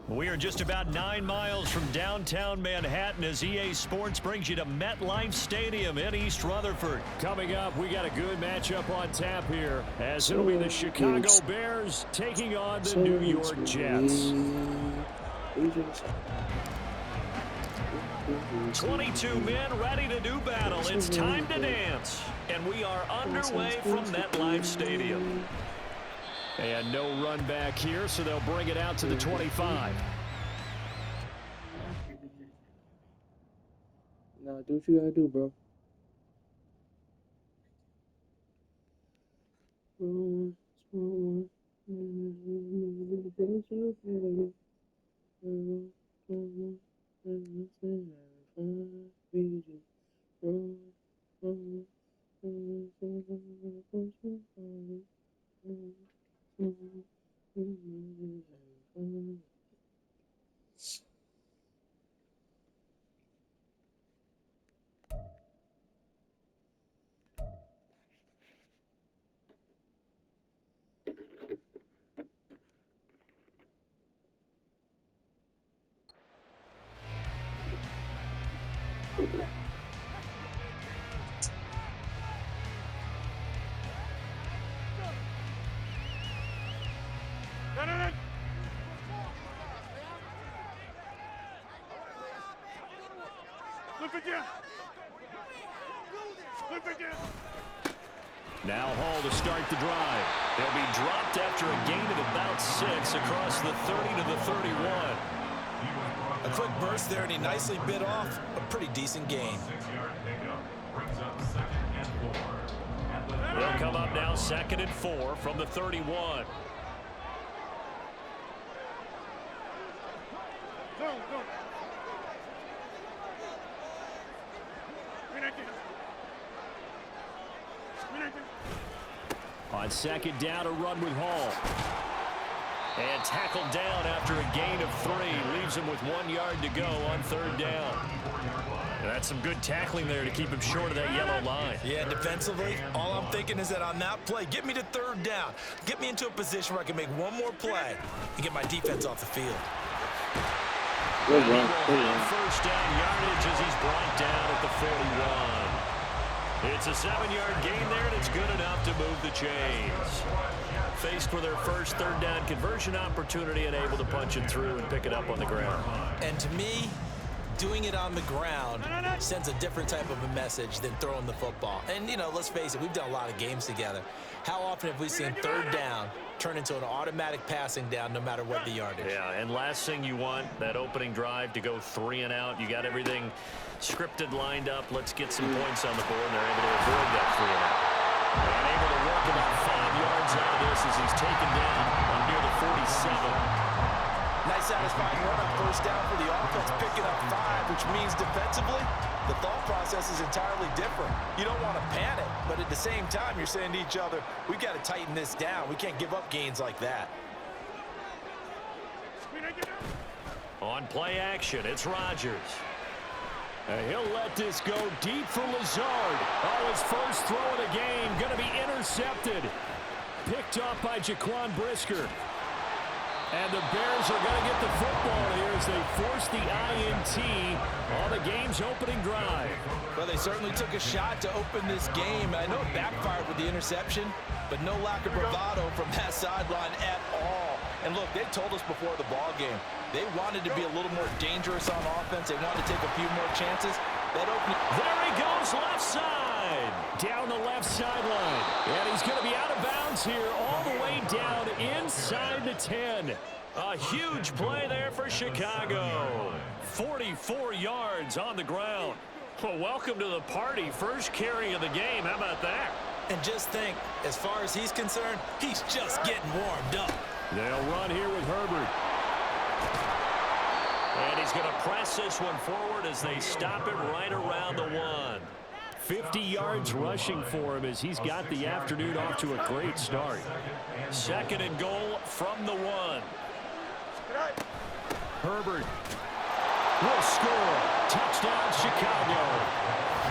We are just about 9 miles from downtown Manhattan as EA Sports brings you to MetLife Stadium in East Rutherford. Coming up, we got a good matchup on tap here as it'll be the Chicago Bears taking on the New York Jets. 22 men ready to do battle. It's time to dance. And we are underway from MetLife Stadium. And no run back here, so they'll bring it out to the 25. Nah, do what you gotta do, bro. Now Hall to start the drive. They'll be dropped after a gain of about 6 across the 30 to the 31. A quick burst there, and he nicely bit off a pretty decent gain. They'll come up now 2nd and 4 from the 31. On 2nd down, a run with Hall. And tackled down after a gain of 3. Leaves him with 1 yard to go on 3rd down. And that's some good tackling there to keep him short of that yellow line. Yeah, defensively, all I'm thinking is that on that play, get me to 3rd down. Get me into a position where I can make one more play and get my defense off the field. Good run. First down yardage as he's brought down at the 41. It's a 7-yard gain there, and it's good enough to move the chains. Faced with their first 3rd down conversion opportunity and able to punch it through and pick it up on the ground. And to me, doing it on the ground sends a different type of a message than throwing the football. And, you know, let's face it, we've done a lot of games together. How often have we seen 3rd down turn into an automatic passing down no matter what the yardage? Yeah, and last thing you want, that opening drive to go 3 and out. You got everything scripted, lined up. Let's get some points on the board, and they're able to avoid that 3 and out. And able to work about 5 yards out of this as he's taken down on near the 47. Nice satisfying run on 1st down for the offense, picking up 5, which means defensively, the thought process is entirely different. You don't want to panic, but at the same time, you're saying to each other, we've got to tighten this down. We can't give up gains like that. On play action, it's Rodgers. He'll let this go deep for Lazard. Oh, his first throw of the game going to be intercepted. Picked off by Jaquan Brisker. And the Bears are going to get the football here as they force the INT on the game's opening drive. Well, they certainly took a shot to open this game. I know it backfired with the interception, but no lack of bravado from that sideline at all. And look, they told us before the ball game, they wanted to be a little more dangerous on offense. They wanted to take a few more chances. That opening. There he goes, left side. Down the left sideline. And he's going to be out of bounds here all the way down inside the 10. A huge play there for Chicago. 44 yards on the ground. Well, welcome to the party. First carry of the game. How about that? And just think, as far as he's concerned, he's just getting warmed up. They'll run here with Herbert. And he's going to press this one forward as they stop it right around the 1. 50 yards rushing for him as he's got the afternoon off to a great start. 2nd and goal from the 1. Herbert will score. Touchdown, Chicago.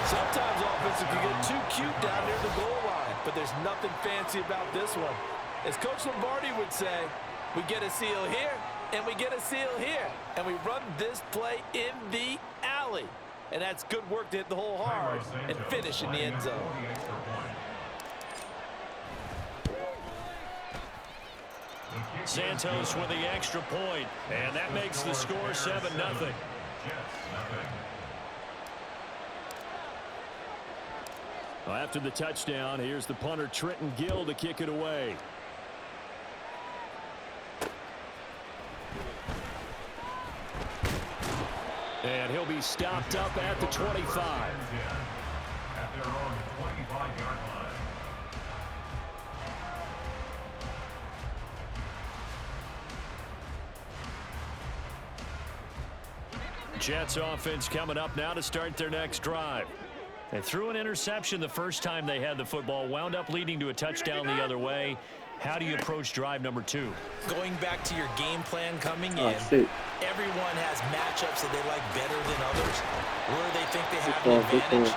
Sometimes offenses can get too cute down near the goal line, but there's nothing fancy about this one. As Coach Lombardi would say, we get a seal here, And we get a seal here. And we run this play in the alley. And that's good work to hit the hole hard and finish in the end zone. Santos with the extra point, and that makes the score 7-0. Well, after the touchdown, here's the punter Trenton Gill to kick it away. And he'll be stopped up at the 25. At their own 25-yard line. Jets offense coming up now to start their next drive. They threw an interception the first time they had the football, wound up leading to a touchdown the other way. How do you approach drive number 2? Going back to your game plan coming in, everyone has matchups that they like better than others. Where they think they have an advantage,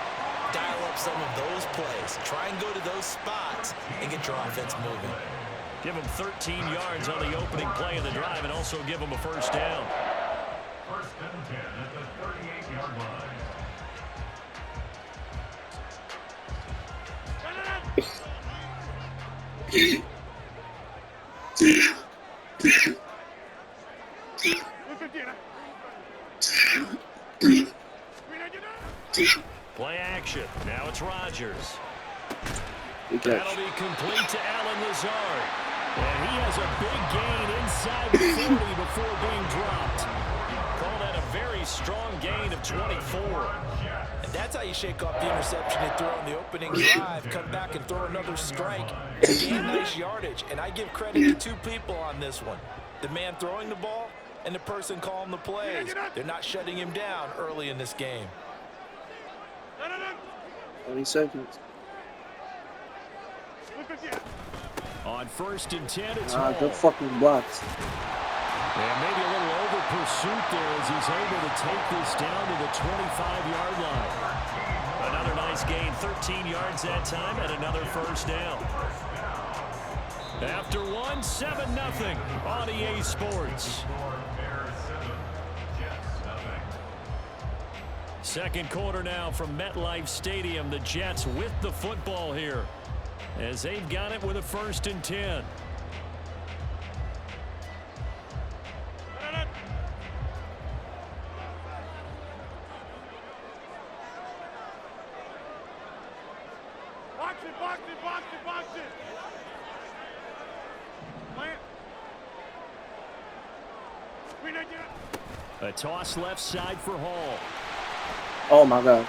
dial up some of those plays. Try and go to those spots and get your offense moving. Give them 13 yards on the opening play of the drive and also give them a first down. First and 10 at the 38-yard line. Play action. Now it's Rodgers. That'll be complete to Allen Lazard. And he has a big gain inside the 40 before being dropped. Call that a very strong gain of 24. And that's how you shake off the interception you throw on the opening drive. Come back and throw another strike to gain nice yardage. And I give credit to two people on this one. The man throwing the ball and the person calling the plays. They're not shutting him down early in this game. 20 seconds. On first and 10, it's Hall. Good fucking blocks. And maybe a little over pursuit there as he's able to take this down to the 25-yard line. Another nice gain, 13 yards that time, and another first down. After one, 7-0 on EA Sports. Second quarter now from MetLife Stadium. The Jets with the football here as they've got it with a first and 10. Box it. A toss left side for Hall. Oh my God.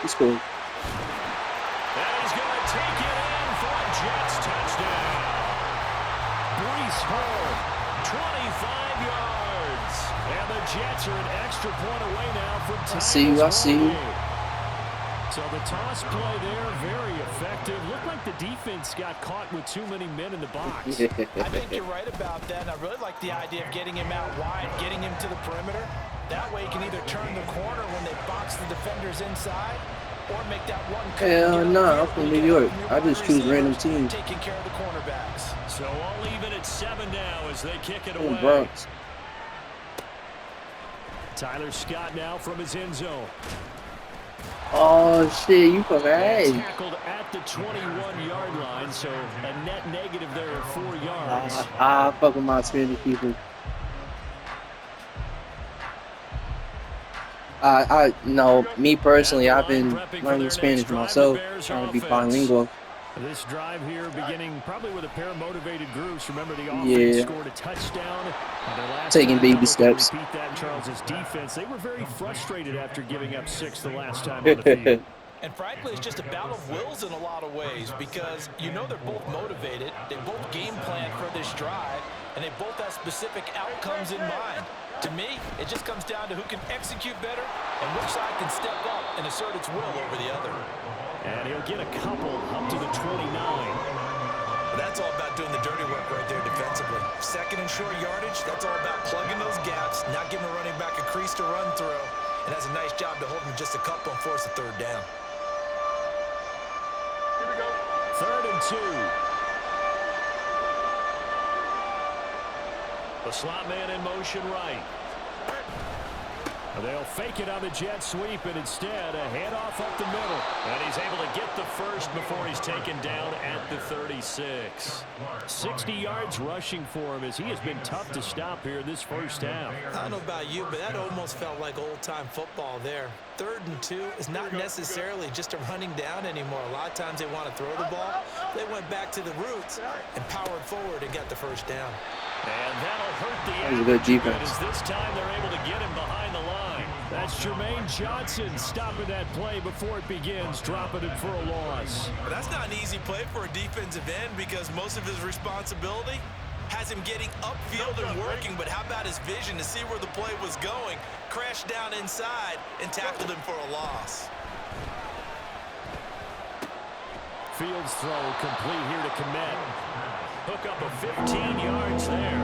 He's cool. And he's going to take it in for a Jets touchdown. Breece Hall, 25 yards. And the Jets are an extra point away now from tying I see you. So the toss play there, very effective. Looked like the defense got caught with too many men in the box. I think you're right about that. And I really like the idea of getting him out wide, getting him to the perimeter. That way he can either turn the corner when they box the defenders inside or make that one cut. Hell no, I'm from New York. I just choose random teams. Taking care of the cornerbacks. So I'll leave it at 7 now as they kick it away. Bronx. Tyler Scott now from his end zone. Oh shit, you fucking right. Tackled at the 21-yard line, so a net negative there of 4 yards. I fuck with my Spanish people. No, me personally, I've been learning Spanish myself, trying to be bilingual. This drive here beginning probably with a pair of motivated groups. Remember the offense scored a touchdown. Taking baby steps. Beat that in Charles's defense. They were very frustrated after giving up 6 the last time on the field. And frankly, it's just a battle of wills in a lot of ways because you know they're both motivated. They both game plan for this drive, and they both have specific outcomes in mind. To me, it just comes down to who can execute better and which side can step up and assert its will over the other. And he'll get a couple up to the 29. Well, that's all about doing the dirty work right there defensively. Second and short yardage, that's all about plugging those gaps, not giving a running back a crease to run through, and has a nice job to hold him just a couple and force a third down. Here we go. 3rd and 2. The slot man in motion right. They'll fake it on the jet sweep, and instead a handoff up the middle. And he's able to get the first before he's taken down at the 36. 60 yards rushing for him as he has been tough to stop here this first half. I don't know about you, but that almost felt like old-time football there. 3rd and 2 is not necessarily just a running down anymore. A lot of times they want to throw the ball. They went back to the roots and powered forward and got the first down. And that'll hurt the That was a good defense. as this time they're able to get him behind the line. That's Jermaine Johnson stopping that play before it begins, dropping him for a loss. But that's not an easy play for a defensive end because most of his responsibility has him getting upfield and working, but how about his vision to see where the play was going, crashed down inside, and tackled him for a loss. Fields throw complete here to Komet. Hook up a 15 yards there.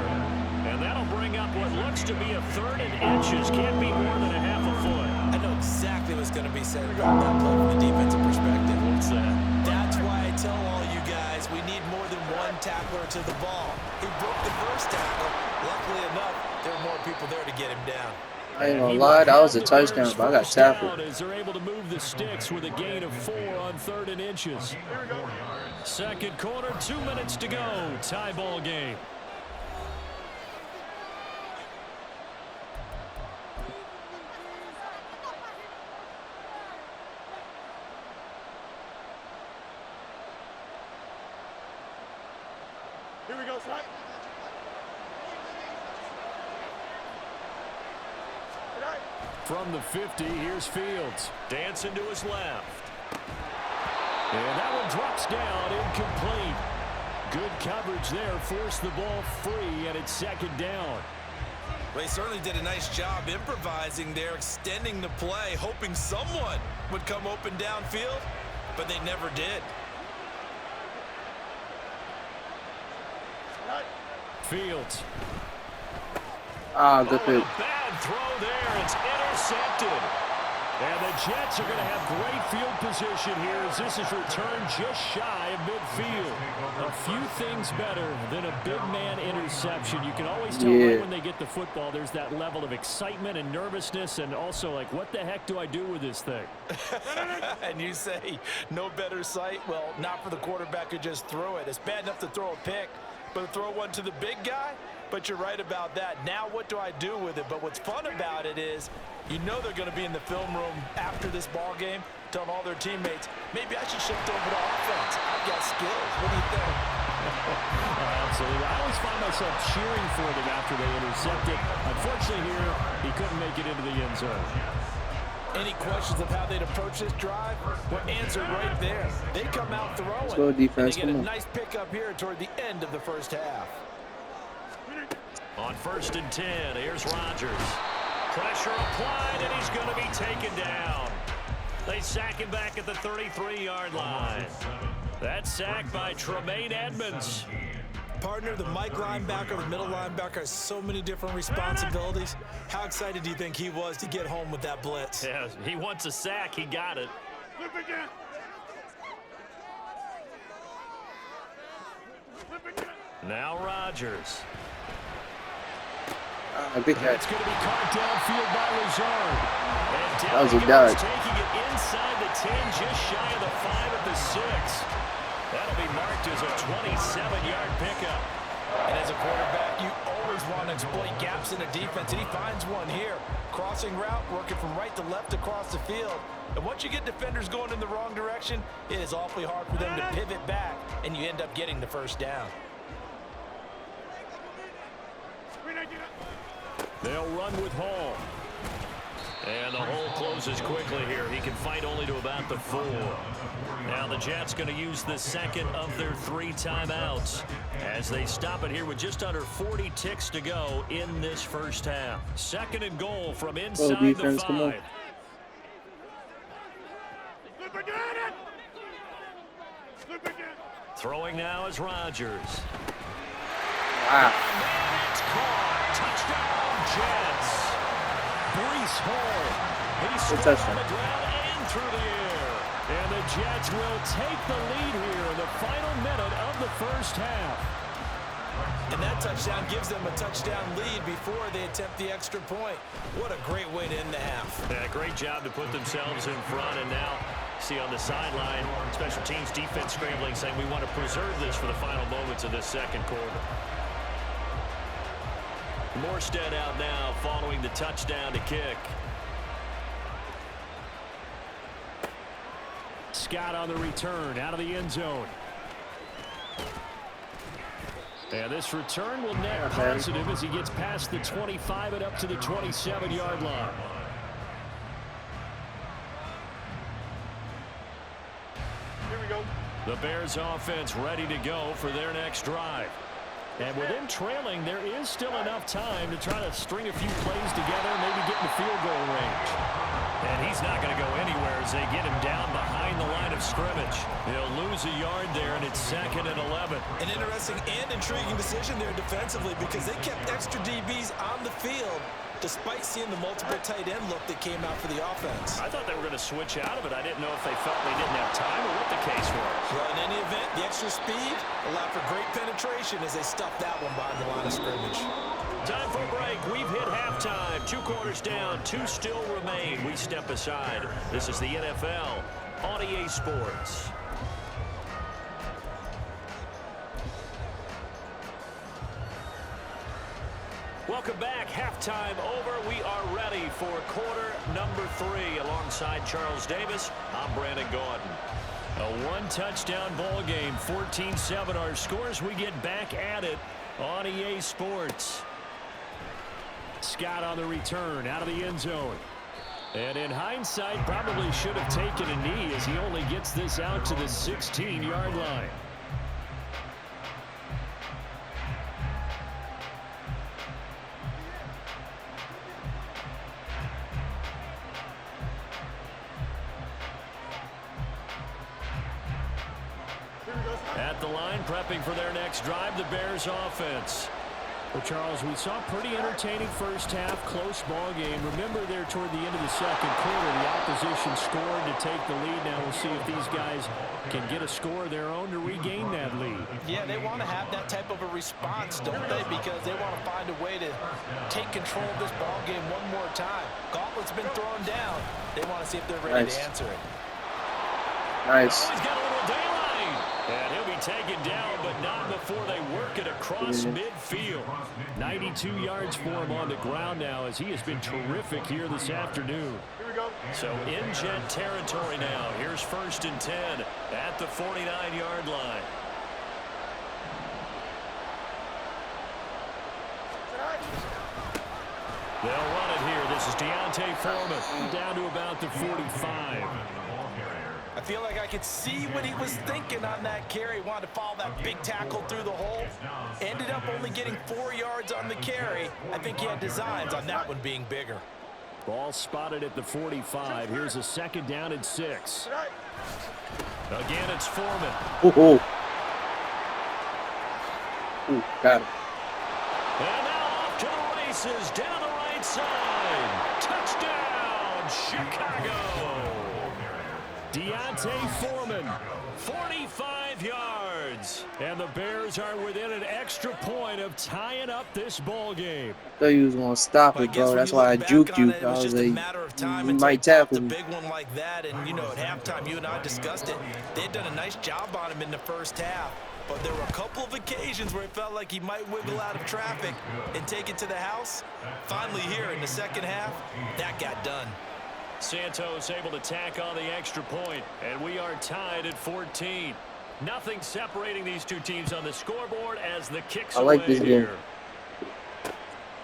And that'll bring up what looks to be a 3rd and inches. Can't be more than a half a foot. I know exactly what's going to be said about that play from the defensive perspective. What's that? That's why I tell all you guys we need more than one tackler to the ball. He broke the first tackle. Luckily enough, there are more people there to get him down. I ain't gonna lie, that was a touchdown, but I got tackled. As they're able to move the sticks with a gain of 4 on 3rd and inches. Second quarter, 2 minutes to go. Tie ball game. Here we go, son. From the 50, here's Fields. Dancing to his left. And that one drops down, incomplete. Good coverage there, forced the ball free, and it's 2nd down. Well, he certainly did a nice job improvising there, extending the play, hoping someone would come open downfield, but they never did. Fields. Good pick. Bad throw there. It's intercepted. And the Jets are going to have great field position here as this is returned just shy of midfield. A few things better than a big man interception. You can always tell right when they get the football, there's that level of excitement and nervousness and also like, what the heck do I do with this thing? And you say no better sight? Well, not for the quarterback who just threw it. It's bad enough to throw a pick, but to throw one to the big guy? But you're right about that. Now what do I do with it? But what's fun about it is you know they're going to be in the film room after this ball game telling all their teammates, maybe I should shift over to offense. I've got skills. What do you think? Absolutely. I always find myself cheering for them after they intercept it. Unfortunately here, he couldn't make it into the end zone. Any questions of how they'd approach this drive? Well, answered right there. They come out throwing. Let's go defense. They get a nice pickup here toward the end of the first half. On 1st and 10, here's Rodgers. Pressure applied, and he's going to be taken down. They sack him back at the 33-yard line. That sack by Tremaine Edmonds. Partner, the Mike linebacker, the middle linebacker has so many different responsibilities. How excited do you think he was to get home with that blitz? Yeah, he wants a sack. He got it. Flip again. Flip again. Now Rodgers. Big catch. It's going to be caught downfield by Lazard. And That was a down dart. taking it inside the 10, just shy of the 5 at the 6. That'll be marked as a 27-yard pickup. And as a quarterback, you always want to exploit gaps in a defense, and he finds one here. Crossing route, working from right to left across the field. And once you get defenders going in the wrong direction, it is awfully hard for them to pivot back, and you end up getting the first down. They'll run with Hall. And the hole closes quickly here. He can fight only to about the 4. Now the Jets going to use the second of their 3 timeouts as they stop it here with just under 40 ticks to go in this first half. 2nd and goal from inside defense, the 5. come on. Flip again. Flip again. Throwing now is Rodgers. Wow. And it's caught. Touchdown, Jets. Breece Hall. He's Good struck touchdown. on the ground and through the air. And the Jets will take the lead here in the final minute of the first half. And that touchdown gives them a touchdown lead before they attempt the extra point. What a great way to end the half. Yeah, great job to put themselves in front. And now, see on the sideline, special teams defense scrambling, saying we want to preserve this for the final moments of this second quarter. Morstead out now following the touchdown to kick. Scott on the return out of the end zone. And this return will net positive as he gets past the 25 and up to the 27-yard line. Here we go. The Bears offense ready to go for their next drive. And with them trailing, there is still enough time to try to string a few plays together, maybe get in the field goal range. And he's not going to go anywhere as they get him down behind the line of scrimmage. He'll lose a yard there, and it's 2nd and 11. An interesting and intriguing decision there defensively because they kept extra DBs on the field despite seeing the multiple tight end look that came out for the offense. I thought they were going to switch out of it. I didn't know if they felt they didn't have time or what the case was. Well, in any event, the extra speed allowed for great penetration as they stuffed that one behind the line of scrimmage. Time for a break. We've hit halftime. 2 quarters down. 2 still remain. We step aside. This is the NFL on EA Sports. Welcome back. Halftime over. We are ready for quarter number 3. Alongside Charles Davis, I'm Brandon Gaudin. A 1-touchdown ball game. 14-7 our scores. We get back at it on EA Sports. Scott on the return out of the end zone. And in hindsight, probably should have taken a knee as he only gets this out to the 16-yard line. At the line, prepping for their next drive, the Bears offense. Well, Charles, we saw a pretty entertaining first half, close ball game. Remember there toward the end of the second quarter, the opposition scored to take the lead. Now we'll see if these guys can get a score of their own to regain that lead. Yeah, they want to have that type of a response, don't they? Because they want to find a way to take control of this ball game one more time. Gauntlet's been thrown down. They want to see if they're ready to answer it. Nice. Oh, he's got a little daylight. And he'll be taken down, but not before they work it across midfield. 92 yards for him on the ground now as he has been terrific here this afternoon. Here we go. So in jet territory now. Here's 1st and 10 at the 49-yard line. They'll run it here. This is Deontay Foreman down to about the 45. I feel like I could see what he was thinking on that carry. Wanted to follow that big tackle through the hole. Ended up only getting 4 yards on the carry. I think he had designs on that one being bigger. Ball spotted at the 45. Here's a 2nd down and 6. Again, it's Foreman. Ooh, got it. And now off to the races down the right side. Touchdown, Chicago. Deontay Foreman, 45 yards. And the Bears are within an extra point of tying up this ball game. I thought you was going to stop it, bro. That's why I juked you. I was like, you might tackle me. Big one like that, and, you know, at halftime, you and I discussed it. They had done a nice job on him in the first half. But there were a couple of occasions where it felt like he might wiggle out of traffic and take it to the house. Finally here in the second half, that got done. Santos able to tack on the extra point, and we are tied at 14. Nothing separating these two teams on the scoreboard as the kicks I like away this game. here.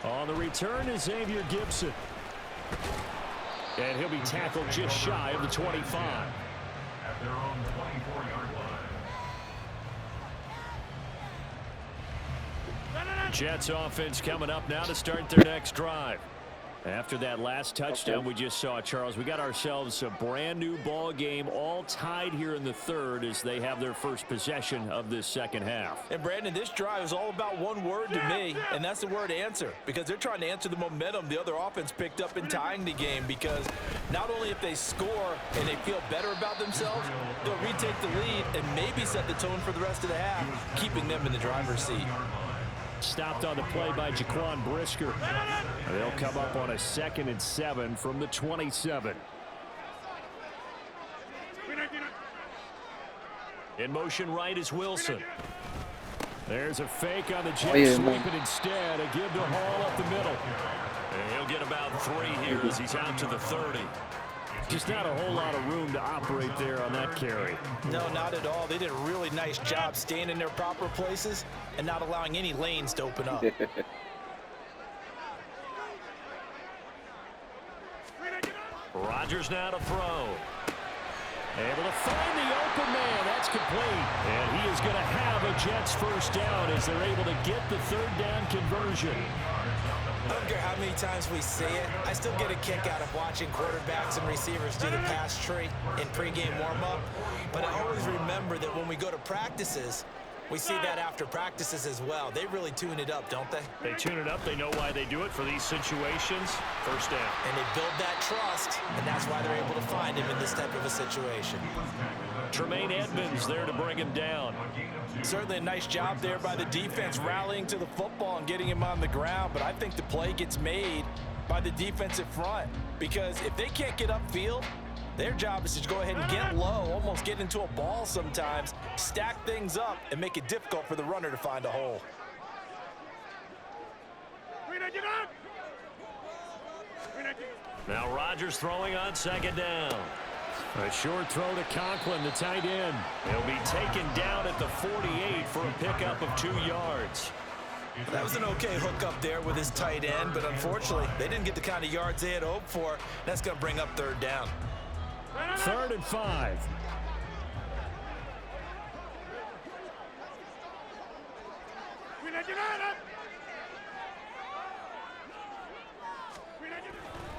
On the return is Xavier Gibson. And he'll be tackled just shy of the 25. At their own 24-yard line. Jets offense coming up now to start their next drive. After that last touchdown we just saw, Charles, we got ourselves a brand new ball game, all tied here in the third as they have their first possession of this second half. And Brandon, this drive is all about one word to me, and that's the word answer, because they're trying to answer the momentum the other offense picked up in tying the game, because not only if they score and they feel better about themselves, they'll retake the lead and maybe set the tone for the rest of the half, keeping them in the driver's seat. Stopped on the play by Jaquan Brisker. They'll come up on a 2nd and 7 from the 27. In motion right is Wilson. There's a fake on the Jets, sweeping instead. A give to Hall up the middle. And he'll get about 3 here as he's out to the 30. Just not a whole lot of room to operate there on that carry. No, not at all. They did a really nice job staying in their proper places and not allowing any lanes to open up. Rodgers now to throw. Able to find the open man. That's complete. And he is going to have a Jets first down as they're able to get the 3rd down conversion. I don't care how many times we say it, I still get a kick out of watching quarterbacks and receivers do the pass tree in pregame warm-up. But I always remember that when we go to practices, we see that after practices as well. They really tune it up, don't they? They tune it up. They know why they do it for these situations. First down. And they build that trust, and that's why they're able to find him in this type of a situation. Tremaine Edmonds there to bring him down. Certainly a nice job there by the defense rallying to the football and getting him on the ground, but I think the play gets made by the defensive front because if they can't get upfield, their job is to go ahead and get low, almost get into a ball sometimes, stack things up, and make it difficult for the runner to find a hole. Now Rodgers throwing on 2nd down. A short throw to Conklin, the tight end. He'll be taken down at the 48 for a pickup of 2 yards. That was an okay hook up there with his tight end, but unfortunately, they didn't get the kind of yards they had hoped for. That's going to bring up 3rd down. 3rd and 5.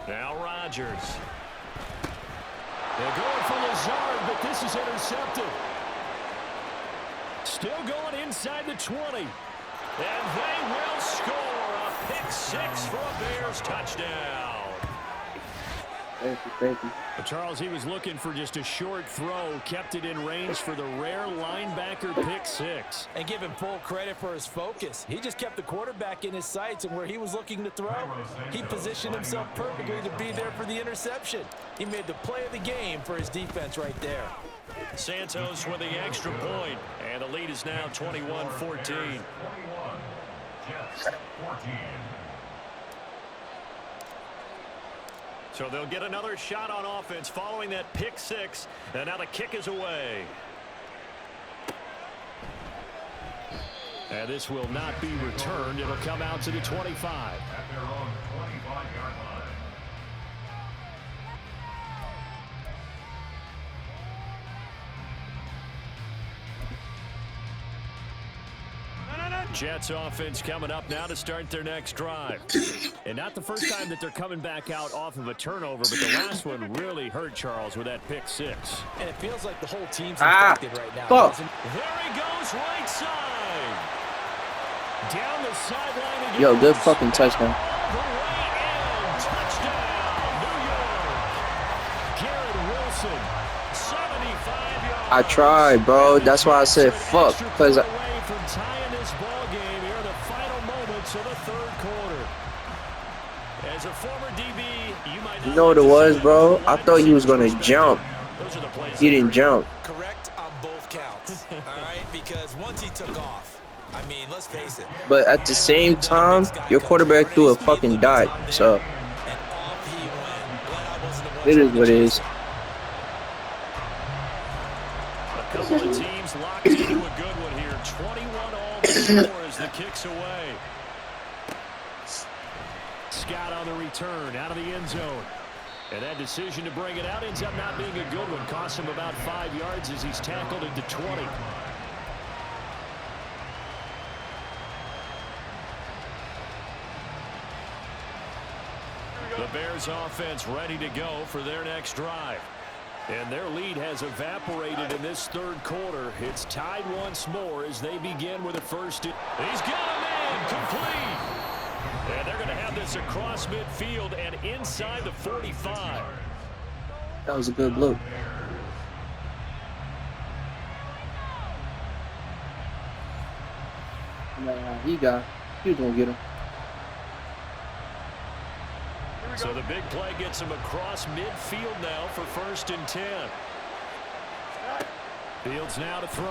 Now Rodgers. They're going for Lazard, but this is intercepted. Still going inside the 20. And they will score a pick 6 for a Bears touchdown. Thank you. Charles, he was looking for just a short throw, kept it in range for the rare linebacker pick 6. And give him full credit for his focus. He just kept the quarterback in his sights, and where he was looking to throw, he positioned himself perfectly to be there for the interception. He made the play of the game for his defense right there. Santos with the extra point, and the lead is now 21-14. Jets 14. So they'll get another shot on offense following that pick 6, and now the kick is away. And this will not be returned. It'll come out to the 25. At their own 25-yard line. Jets offense coming up now to start their next drive. And not the first time that they're coming back out off of a turnover, but the last one really hurt Charles with that pick 6. And it feels like the whole team's infected right now. Fuck. There he goes, right side. Down the sideline again. Yo, good fucking touchdown. The way in. Touchdown, New York. Garrett Wilson, 75 yards. I tried, bro. That's why I said fuck. Because away from tying this ball game here in the final moments of the 3rd quarter. As a former DB, you might you know what it was, bro? I thought he was going to jump. Those are the plays. He didn't jump. Correct on both counts, all right? Because once he took off, I mean, let's face it. But at the same time, your quarterback threw a fucking dart. So, And off he went. Glad I wasn't the one it is what it is. A couple of teams locked into a good one here. 21 all to score as the kick's away. Scott on the return, out of the end zone. And that decision to bring it out ends up not being a good one. Cost him about 5 yards as he's tackled into 20. The Bears offense ready to go for their next drive. And their lead has evaporated in this 3rd quarter. It's tied once more as they begin with a first. He's got a man complete. And they're going to have this across midfield and inside the 45. That was a good look. Nah, he got He was gonna get him. So the big play gets him across midfield now for 1st and 10. Fields now to throw.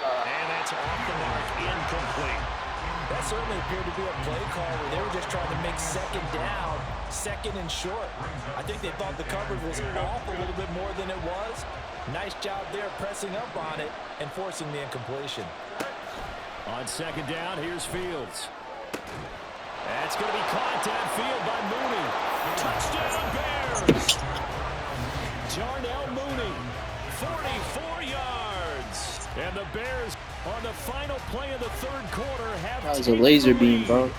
And that's off the mark, incomplete. That certainly appeared to be a play call where they were just trying to make second down, second and short. I think they thought the coverage was off a little bit more than it was. Nice job there pressing up on it and forcing the incompletion. On 2nd down, here's Fields. That's going to be caught downfield by Mooney. Touchdown, Bears! Darnell Mooney, 44 yards. And the Bears, on the final play of the 3rd quarter, have That was a laser beam, bro.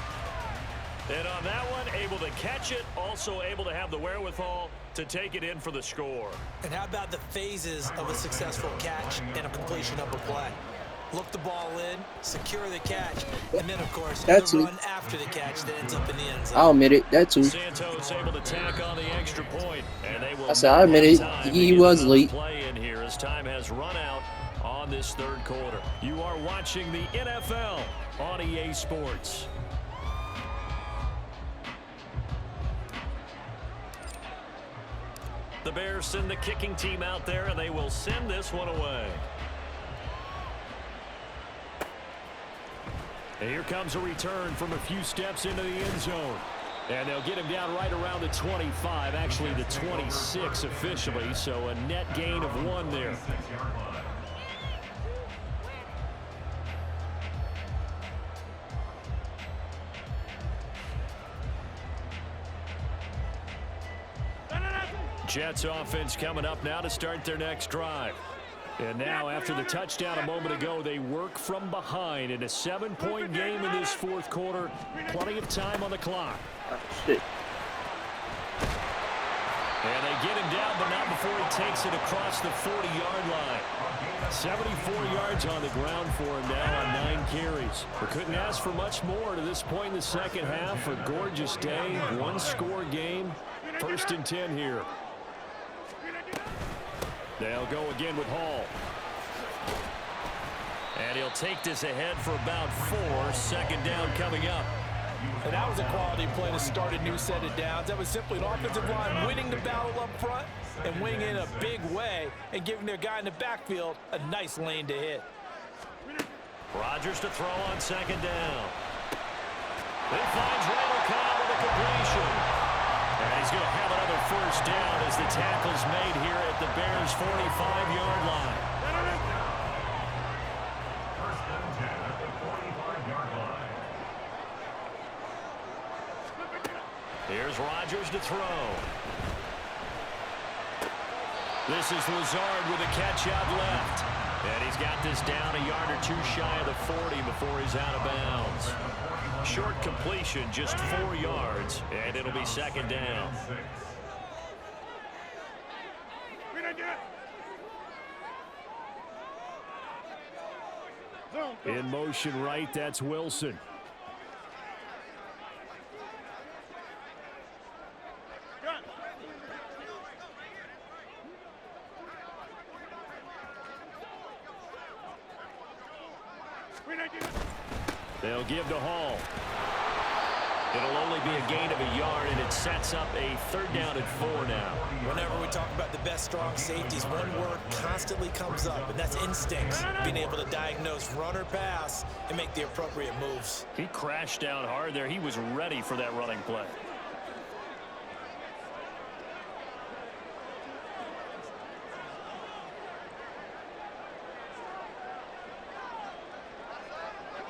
And on that one, able to catch it, also able to have the wherewithal to take it in for the score. And how about the phases of a successful catch and a completion of a play? Look the ball in, secure the catch, and then, of course, That's the it. run after the catch that ends up in the end zone. I'll admit it. That too. Santos able to tack on the extra point, and they will I said, I admit it. He was late. Play in here as time has run out on this 3rd quarter. You are watching the NFL on EA Sports. The Bears send the kicking team out there, and they will send this one away. And here comes a return from a few steps into the end zone. And they'll get him down right around the 25, actually the 26 officially, so a net gain of 1 there. Jets offense coming up now to start their next drive. And now, after the touchdown a moment ago, they work from behind in a 7-point game in this 4th quarter. Plenty of time on the clock. Oh, shit. And they get him down, but not before he takes it across the 40-yard line. 74 yards on the ground for him now on 9 carries. We couldn't ask for much more to this point in the 2nd half. A gorgeous day, 1-score game. 1st and 10 here. They'll go again with Hall. And he'll take this ahead for about 4. 2nd down coming up. And that was a quality play to start a new set of downs. That was simply an offensive line winning the battle up front and winning in a big way and giving their guy in the backfield a nice lane to hit. Rodgers to throw on 2nd down. It finds Randall Cobb with a completion. And he's going to have another 1st down as the tackle's made here at the Bears' 45-yard line. 1st and 10 at the 45-yard line. Here's Rodgers to throw. This is Lazard with a catch out left. And he's got this down a yard or 2 shy of the 40 before he's out of bounds. Short completion, just 4 yards, and it'll be 2nd down. In motion right, that's Wilson. They'll give to Hall. It'll only be a gain of a yard, and it sets up a 3rd down and 4 now. Whenever we talk about the best strong safeties, one word constantly comes up, and that's instincts. Being able to diagnose run or pass and make the appropriate moves. He crashed down hard there. He was ready for that running play.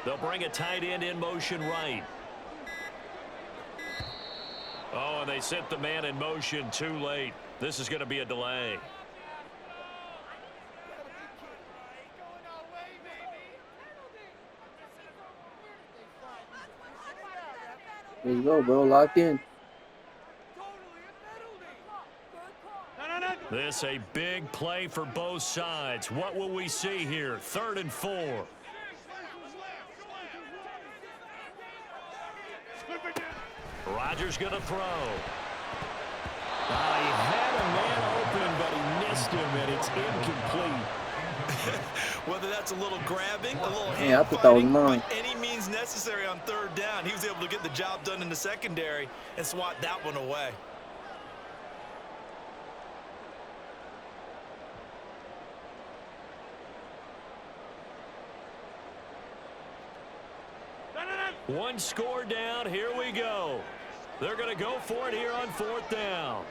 They'll bring a tight end in motion right. Oh, and they sent the man in motion too late. This is going to be a delay. Let's go, bro. Lock in. This a big play for both sides. What will we see here? 3rd and 4. Rodgers going to throw. He had a man open, but he missed him, and it's incomplete. Whether that's a little grabbing, a little Yeah, I hand thought that was fighting, mine. by any means necessary on third down, he was able to get the job done in the secondary and swat that one away. One score down. Here we go. They're going to go for it here on fourth down.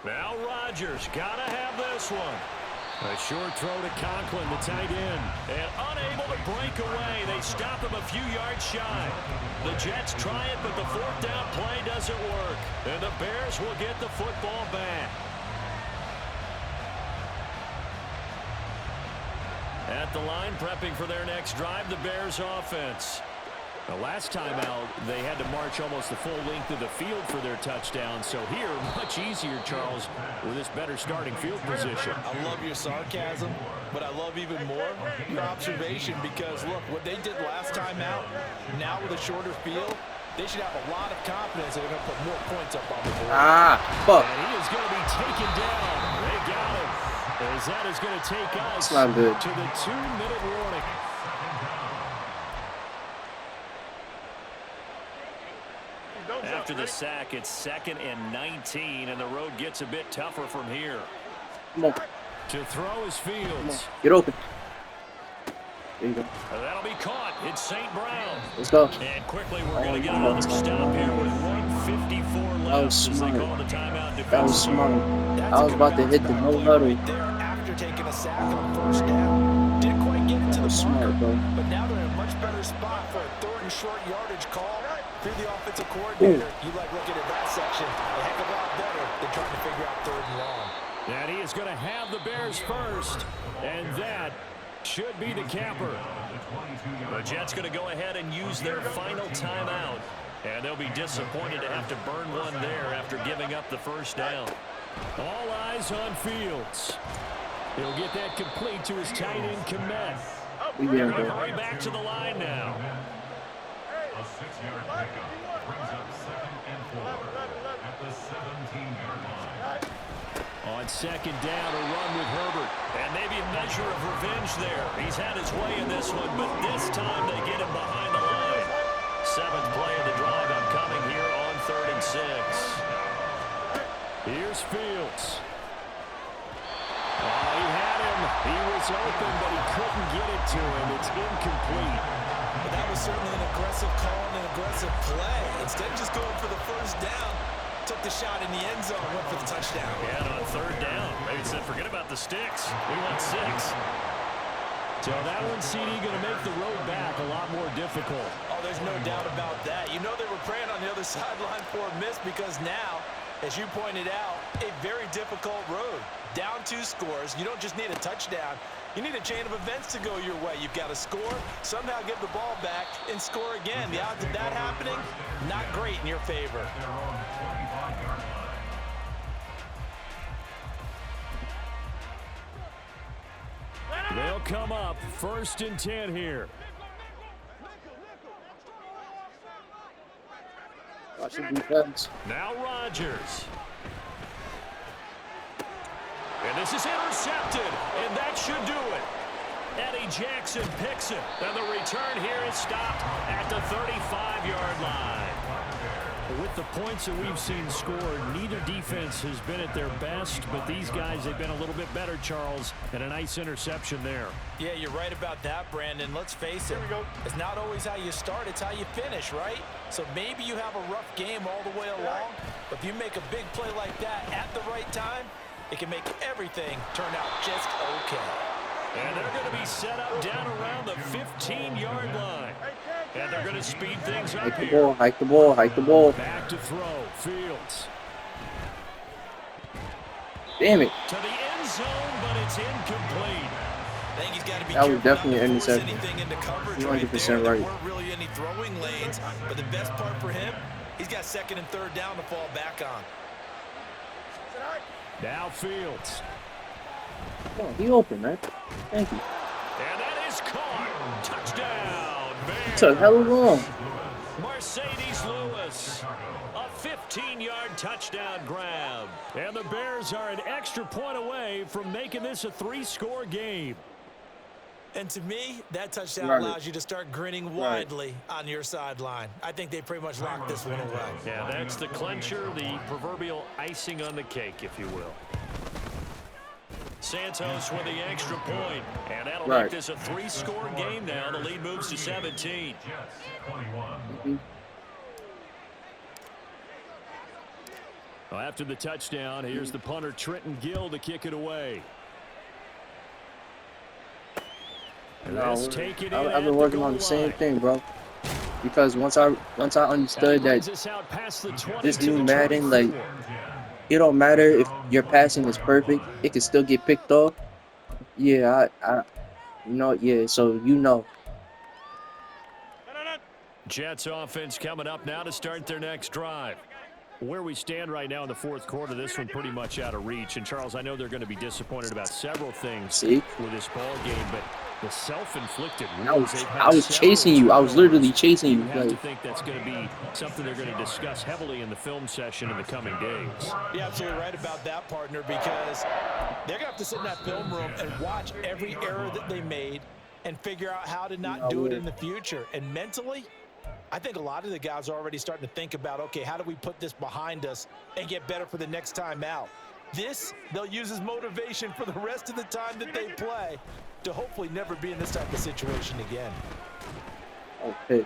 Now Rodgers got to have this one. A short throw to Conklin, the tight end. And unable to break away. They stop him a few yards shy. The Jets try it, but the fourth down play doesn't work. And the Bears will get the football back. At the line, prepping for their next drive, the Bears offense. The last time out, they had to march almost the full length of the field for their touchdown. So here, much easier, Charles, with this better starting field position. I love your sarcasm, but I love even more your observation because, look, what they did last time out, now with a shorter field, they should have a lot of confidence that they're going to put more points up on the board. Fuck. And he is going to be taken down. They got him. As that is going to take us not good. to the 2-minute warning. After the sack, it's 2nd and 19, and the road gets a bit tougher from here. Come on. To throw is Fields. Get open. There you go. That'll be caught. It's St. Brown. Let's go. And quickly, we're going to get another stop here with 1:54 left as they call the timeout. That was smart. I was about to hit the no huddle. After taking a sack on first down, didn't quite get it to the Smart, marker, bro. but now they're in a much better spot for a 3rd and short yardage call. If you're the offensive coordinator, you like looking at that section a heck of a lot better than trying to figure out 3rd and long. And he is going to have the Bears first, and that should be the capper. The Jets going to go ahead and use their final timeout, and they'll be disappointed to have to burn one there after giving up the first down. All eyes on Fields. He'll get that complete to his tight end, Komet. We They're get going to him, hurry back to the line now. A 6-yard pickup brings up 2nd and 4 at the 17-yard line. On 2nd down, a run with Herbert. And maybe a measure of revenge there. He's had his way in this one, but this time they get him behind the line. 7th play of the drive upcoming here on 3rd and 6. Here's Fields. Oh, he had him. He was open, but he couldn't get it to him. It's incomplete. But that was certainly an aggressive call and an aggressive play. Instead of just going for the first down, took the shot in the end zone, went for the touchdown. Yeah, and on 3rd down, they said, forget about the sticks. We want 6. So that one, CD, going to make the road back a lot more difficult. Oh, there's no doubt about that. You know they were praying on the other sideline for a miss because now, as you pointed out, a very difficult road. Down 2 scores. You don't just need a touchdown. You need a chain of events to go your way. You've got to score, somehow give the ball back, and score again. The odds of that happening, not great in your favor. Their own 25-yard line. They'll come up 1st and 10 here. Watch the defense. Now Rodgers. And this is intercepted, and that should do it. Eddie Jackson picks it, and the return here is stopped at the 35-yard line. With the points that we've seen scored, neither defense has been at their best, but these guys have been a little bit better, Charles, and a nice interception there. Yeah, you're right about that, Brandon. Let's face it, it's not always how you start, it's how you finish, right? So maybe you have a rough game all the way along, but if you make a big play like that at the right time, it can make everything turn out just okay. And they're going to be set up down around the 15-yard line. And they're going to speed things up Hike the here. ball, hike the ball, hike the ball. Back to throw, Fields. Damn it. To the end zone, but it's incomplete. I think he's got to be That was careful definitely not an to force interception. anything into coverage 100% right there. There right. weren't really any throwing lanes, but the best part for him, he's got 2nd and 3rd down to fall back on. Now Fields. Come on, be open, man. Thank you. And that is caught. Touchdown, Bears. Took hella long. Mercedes Lewis. A 15-yard touchdown grab. And the Bears are an extra point away from making this a 3-score game. And to me, that touchdown Right. allows you to start grinning widely on your sideline. I think they pretty much locked this one away. Yeah, that's the clincher, the proverbial icing on the cake, if you will. Santos with the extra point, and that'll make this a 3-score game now. The lead moves to 17. Jets 21. Well, after the touchdown, here's the punter Trenton Gill to kick it away. No, I've been working on the same thing, bro. Because once I understood that this new Madden, like, it don't matter if your passing is perfect, it can still get picked off. Yeah, so you know. Jets offense coming up now to start their next drive. Where we stand right now in the fourth quarter, this one pretty much out of reach. And, Charles, I know they're going to be disappointed about several things with this ball game, but the self-inflicted wounds. I was chasing you. I was literally chasing you. You have to think that's going to be something they're going to discuss heavily in the film session in the coming days. You're absolutely right about that, partner, because they're going to have to sit in that film room and watch every error that they made and figure out how to not do it in the future. And mentally, I think a lot of the guys are already starting to think about, okay, how do we put this behind us and get better for the next time out? This, they'll use as motivation for the rest of the time that they play to hopefully never be in this type of situation again. Okay.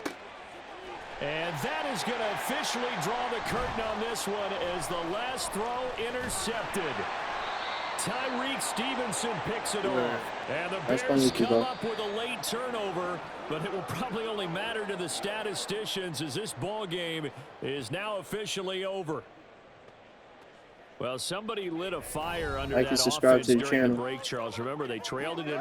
And that is going to officially draw the curtain on this one as the last throw intercepted. Tyreek Stevenson picks it off. And the Bears come up with a late turnover, but it will probably only matter to the statisticians as this ball game is now officially over. Well, somebody lit a fire under that offense during the break, Charles. Remember, they trailed it in